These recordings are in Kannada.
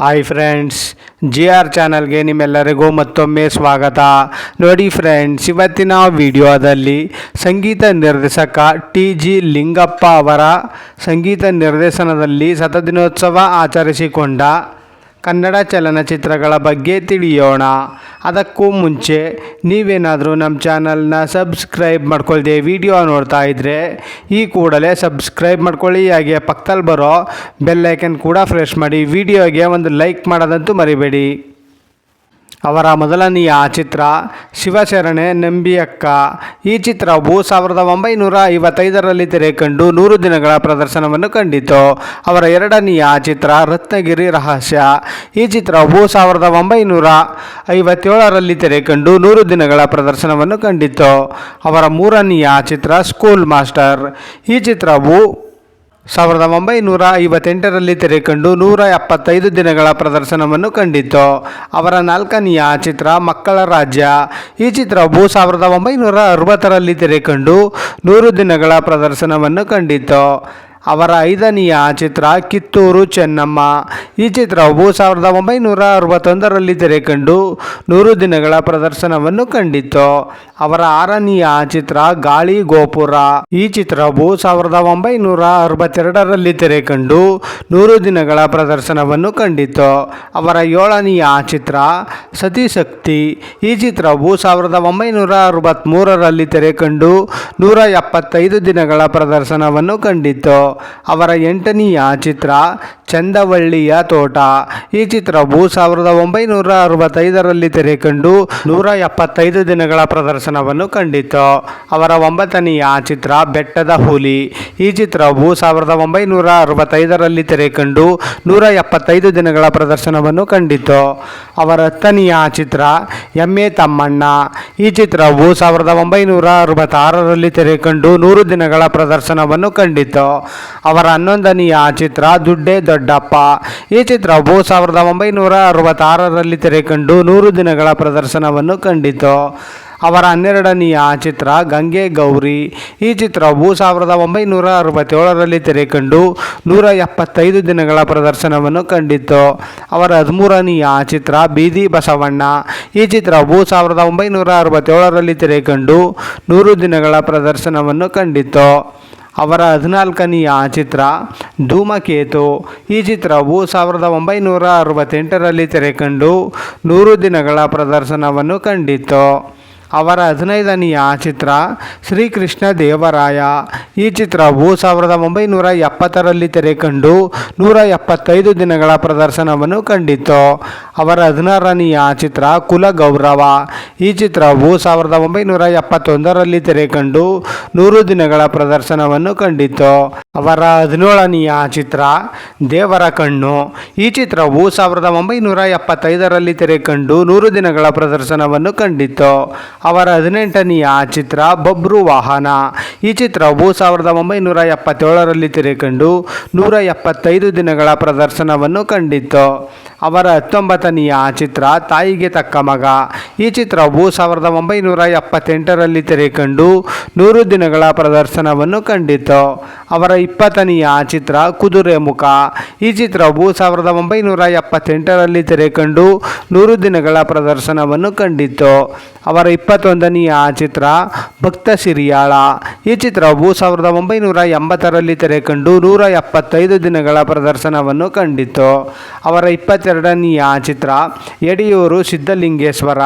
ಹಾಯ್ ಫ್ರೆಂಡ್ಸ್, GR ಚಾನಲ್ಗೆ ನಿಮ್ಮೆಲ್ಲರಿಗೂ ಮತ್ತೊಮ್ಮೆ ಸ್ವಾಗತ. ನೋಡಿ ಫ್ರೆಂಡ್ಸ್, ಇವತ್ತಿನ ವಿಡಿಯೋದಲ್ಲಿ ಸಂಗೀತ ನಿರ್ದೇಶಕ TG ಲಿಂಗಪ್ಪ ಅವರ ಸಂಗೀತ ನಿರ್ದೇಶನದಲ್ಲಿ ಶತದಿನೋತ್ಸವ ಆಚರಿಸಿಕೊಂಡ ಕನ್ನಡ ಚಲನಚಿತ್ರಗಳ ಬಗ್ಗೆ ತಿಳಿಯೋಣ. ಅದಕ್ಕೂ ಮುಂಚೆ ನೀವೇನಾದರೂ ನಮ್ಮ ಚಾನಲ್ನ ಸಬ್ಸ್ಕ್ರೈಬ್ ಮಾಡ್ಕೊಳ್ದೆ ವಿಡಿಯೋ ನೋಡ್ತಾ ಇದ್ದರೆ ಈ ಕೂಡಲೇ ಸಬ್ಸ್ಕ್ರೈಬ್ ಮಾಡ್ಕೊಳ್ಳಿ. ಹಾಗೆ ಪಕ್ಕದಲ್ಲಿ ಬರೋ ಬೆಲ್ಲೈಕನ್ ಕೂಡ ಪ್ರೆಸ್ ಮಾಡಿ. ವಿಡಿಯೋಗೆ ಒಂದು ಲೈಕ್ ಮಾಡೋದಂತೂ ಮರಿಬೇಡಿ. ಅವರ ಮೊದಲನೆಯ ಚಿತ್ರ ಶಿವಶರಣೆ ನಂಬಿಯಕ್ಕ. ಈ ಚಿತ್ರವು 1955ರಲ್ಲಿ ತೆರೆಕಂಡು 100 ದಿನಗಳ ಪ್ರದರ್ಶನವನ್ನು ಕಂಡಿತು. ಅವರ ಎರಡನೆಯ ಚಿತ್ರ ರತ್ನಗಿರಿ ರಹಸ್ಯ. ಈ ಚಿತ್ರವು 1957ರಲ್ಲಿ ತೆರೆಕಂಡು 100 ದಿನಗಳ ಪ್ರದರ್ಶನವನ್ನು ಕಂಡಿತು. ಅವರ ಮೂರನೆಯ ಚಿತ್ರ ಸ್ಕೂಲ್ ಮಾಸ್ಟರ್. ಈ ಚಿತ್ರವು 1958ರಲ್ಲಿ ತೆರೆಕಂಡು 175 ದಿನಗಳ ಪ್ರದರ್ಶನವನ್ನು ಕಂಡಿತು. ಅವರ ನಾಲ್ಕನೆಯ ಚಿತ್ರ ಮಕ್ಕಳ ರಾಜ್ಯ. ಈ ಚಿತ್ರವು 1960ರಲ್ಲಿ ತೆರೆಕಂಡು 100 ದಿನಗಳ ಪ್ರದರ್ಶನವನ್ನು ಕಂಡಿತು. ಅವರ ಐದನೆಯ ಚಿತ್ರ ಕಿತ್ತೂರು ಚೆನ್ನಮ್ಮ. ಈ ಚಿತ್ರವು 1961ರಲ್ಲಿ ತೆರೆಕಂಡು 100 ದಿನಗಳ ಪ್ರದರ್ಶನವನ್ನು ಕಂಡಿತು. ಅವರ ಆರನೆಯ ಚಿತ್ರ ಗಾಳಿ ಗೋಪುರ. ಈ ಚಿತ್ರವು 1962ರಲ್ಲಿ ತೆರೆಕಂಡು 100 ದಿನಗಳ ಪ್ರದರ್ಶನವನ್ನು ಕಂಡಿತು. ಅವರ ಏಳನೆಯ ಚಿತ್ರ ಸತಿಶಕ್ತಿ. ಈ ಚಿತ್ರವು 1963ರಲ್ಲಿ ತೆರೆಕಂಡು 175 ದಿನಗಳ ಪ್ರದರ್ಶನವನ್ನು ಕಂಡಿತು. ಅವರ ಎಂಟನೆಯ ಚಿತ್ರ ಚಂದವಳ್ಳಿಯ ತೋಟ. ಈ ಚಿತ್ರವು 1965ರಲ್ಲಿ ತೆರೆಕಂಡು 175 ದಿನಗಳ ಪ್ರದರ್ಶನವನ್ನು ಕಂಡಿತು. ಅವರ ಒಂಬತ್ತನೆಯ ಚಿತ್ರ ಬೆಟ್ಟದ ಹುಲಿ. ಈ ಚಿತ್ರವು 1965ರಲ್ಲಿ ತೆರೆಕಂಡು 175 ದಿನಗಳ ಪ್ರದರ್ಶನವನ್ನು ಕಂಡಿತು. ಅವರ ಹತ್ತನೆಯ ಚಿತ್ರ ಎಮ್ಮೆ ತಮ್ಮಣ್ಣ. ಈ ಚಿತ್ರವು 1966ರಲ್ಲಿ ತೆರೆಕಂಡು 100 ದಿನಗಳ ಪ್ರದರ್ಶನವನ್ನು ಕಂಡಿತು. ಅವರ 11ನೆಯ ಚಿತ್ರ ದುಡ್ಡೇ ದೊಡ್ಡಪ್ಪ. ಈ ಚಿತ್ರವು 1966ರಲ್ಲಿ ತೆರೆಕಂಡು 100 ದಿನಗಳ ಪ್ರದರ್ಶನವನ್ನು ಕಂಡಿತು. ಅವರ 12ನೆಯ ಚಿತ್ರ ಗಂಗೆ ಗೌರಿ. ಈ ಚಿತ್ರವು 1967ರಲ್ಲಿ ತೆರೆಕಂಡು 175 ದಿನಗಳ ಪ್ರದರ್ಶನವನ್ನು ಕಂಡಿತು. ಅವರ 13ನೆಯ ಚಿತ್ರ ಬೀದಿ ಬಸವಣ್ಣ. ಈ ಚಿತ್ರವು 1967ರಲ್ಲಿ ತೆರೆಕಂಡು 100 ದಿನಗಳ ಪ್ರದರ್ಶನವನ್ನು ಕಂಡಿತು. ಅವರ 14ನೆಯ ಚಿತ್ರ ಧೂಮಕೇತು. ಈ ಚಿತ್ರವು 1968ರಲ್ಲಿ ತೆರೆಕಂಡು 100 ದಿನಗಳ ಪ್ರದರ್ಶನವನ್ನು ಕಂಡಿತು. ಅವರ 15ನೆಯ ಚಿತ್ರ ಶ್ರೀಕೃಷ್ಣ ದೇವರಾಯ. ಈ ಚಿತ್ರವು 1970ರಲ್ಲಿ ತೆರೆಕಂಡು 175 ದಿನಗಳ ಪ್ರದರ್ಶನವನ್ನು ಕಂಡಿತು. ಅವರ 16ನೆಯ ಚಿತ್ರ ಕುಲಗೌರವ. ಈ ಚಿತ್ರವು 1971ರಲ್ಲಿ ತೆರೆಕಂಡು 100 ದಿನಗಳ ಪ್ರದರ್ಶನವನ್ನು ಕಂಡಿತು. ಅವರ 17ನೆಯ ಚಿತ್ರ ದೇವರ ಕಣ್ಣು. ಈ ಚಿತ್ರವು 1975ರಲ್ಲಿ ತೆರೆಕಂಡು 100 ದಿನಗಳ ಪ್ರದರ್ಶನವನ್ನು ಕಂಡಿತು. ಅವರ 18ನೆಯ ಚಿತ್ರ ಬಬ್ರು ವಾಹನ. ಈ ಚಿತ್ರವು 1977ರಲ್ಲಿ ತೆರೆಕಂಡು 175 ದಿನಗಳ ಪ್ರದರ್ಶನವನ್ನು ಕಂಡಿತು. ಅವರ 19ನೆಯ ಚಿತ್ರ ತಾಯಿಗೆ ತಕ್ಕ ಮಗ. ಈ ಚಿತ್ರವು 1978ರಲ್ಲಿ ತೆರೆಕಂಡು 100 ದಿನಗಳ ಪ್ರದರ್ಶನವನ್ನು ಕಂಡಿತು. ಅವರ 20ನೆಯ ಚಿತ್ರ ಕುದುರೆ ಮುಖ. ಈ ಚಿತ್ರವು 1978ರಲ್ಲಿ ತೆರೆಕಂಡು 100 ದಿನಗಳ ಪ್ರದರ್ಶನವನ್ನು ಕಂಡಿತು. ಅವರ 21ನೆಯ ಚಿತ್ರ ಭಕ್ತ ಸಿರಿಯಾಳ. ಈ ಚಿತ್ರವು 1980ರಲ್ಲಿ ತೆರೆಕಂಡು 175 ದಿನಗಳ ಪ್ರದರ್ಶನವನ್ನು ಕಂಡಿತು. ಅವರ 22ನೆಯ ಚಿತ್ರ ಯಡಿಯೂರು ಸಿದ್ಧಲಿಂಗೇಶ್ವರ.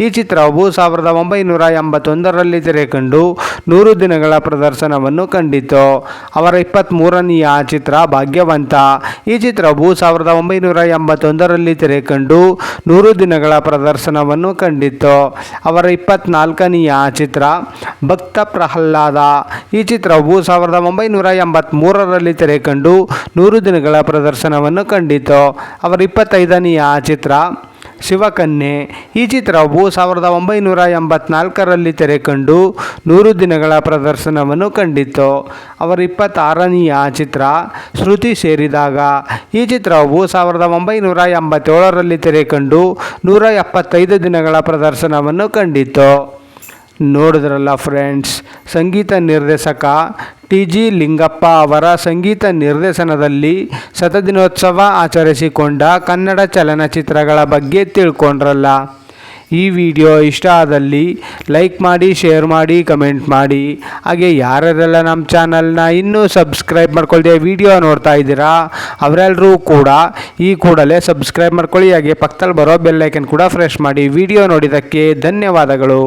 ಈ ಚಿತ್ರವು 1981ರಲ್ಲಿ ತೆರೆಕಂಡು 100 ದಿನಗಳ ಪ್ರದರ್ಶನವನ್ನು ಕಂಡಿತು. ಅವರ 23ನೆಯ ಚಿತ್ರ ಭಾಗ್ಯವಂತ. ಈ ಚಿತ್ರವು 1981ರಲ್ಲಿ ತೆರೆಕಂಡು 100 ದಿನಗಳ ಪ್ರದರ್ಶನವನ್ನು ಕಂಡಿತು. ಅವರ 24ನೆಯ ಚಿತ್ರ ಭಕ್ತ ಪ್ರಹ್ಲಾದ. ಈ ಚಿತ್ರವು 1983ರಲ್ಲಿ ತೆರೆಕಂಡು 100 ದಿನಗಳ ಪ್ರದರ್ಶನವನ್ನು ಕಂಡಿತು. ಅವರ 25ನೆಯ ಚಿತ್ರ ಶಿವಕನ್ಯೆ. ಈ ಚಿತ್ರವು 1984ರಲ್ಲಿ ತೆರೆಕಂಡು 100 ದಿನಗಳ ಪ್ರದರ್ಶನವನ್ನು ಕಂಡಿತು. ಅವರ 26ನೆಯ ಚಿತ್ರ ಶ್ರುತಿ ಸೇರಿದಾಗ. ಈ ಚಿತ್ರವು 1987ರಲ್ಲಿ ತೆರೆಕಂಡು 175 ದಿನಗಳ ಪ್ರದರ್ಶನವನ್ನು ಕಂಡಿತು. ನೋಡಿದ್ರಲ್ಲ ಫ್ರೆಂಡ್ಸ್, ಸಂಗೀತ ನಿರ್ದೇಶಕ ಟಿ ಜಿ ಲಿಂಗಪ್ಪ ಅವರ ಸಂಗೀತ ನಿರ್ದೇಶನದಲ್ಲಿ ಶತದಿನೋತ್ಸವ ಆಚರಿಸಿಕೊಂಡ ಕನ್ನಡ ಚಲನಚಿತ್ರಗಳ ಬಗ್ಗೆ ತಿಳ್ಕೊಂಡ್ರಲ್ಲ. ಈ ವಿಡಿಯೋ ಇಷ್ಟ ಆದಲ್ಲಿ ಲೈಕ್ ಮಾಡಿ, ಶೇರ್ ಮಾಡಿ, ಕಮೆಂಟ್ ಮಾಡಿ. ಹಾಗೆ ಯಾರೆಲ್ಲ ನಮ್ಮ ಚಾನಲ್ನ ಇನ್ನೂ ಸಬ್ಸ್ಕ್ರೈಬ್ ಮಾಡ್ಕೊಳ್ದೆ ವಿಡಿಯೋ ನೋಡ್ತಾ ಇದ್ದೀರಾ ಅವರೆಲ್ಲರೂ ಕೂಡ ಈ ಕೂಡಲೇ ಸಬ್ಸ್ಕ್ರೈಬ್ ಮಾಡ್ಕೊಳ್ಳಿ. ಹಾಗೆ ಪಕ್ಕದಲ್ಲಿ ಬರೋ ಬೆಲ್ ಐಕನ್ ಕೂಡ ಪ್ರೆಸ್ ಮಾಡಿ. ವಿಡಿಯೋ ನೋಡಿದ್ದಕ್ಕೆ ಧನ್ಯವಾದಗಳು.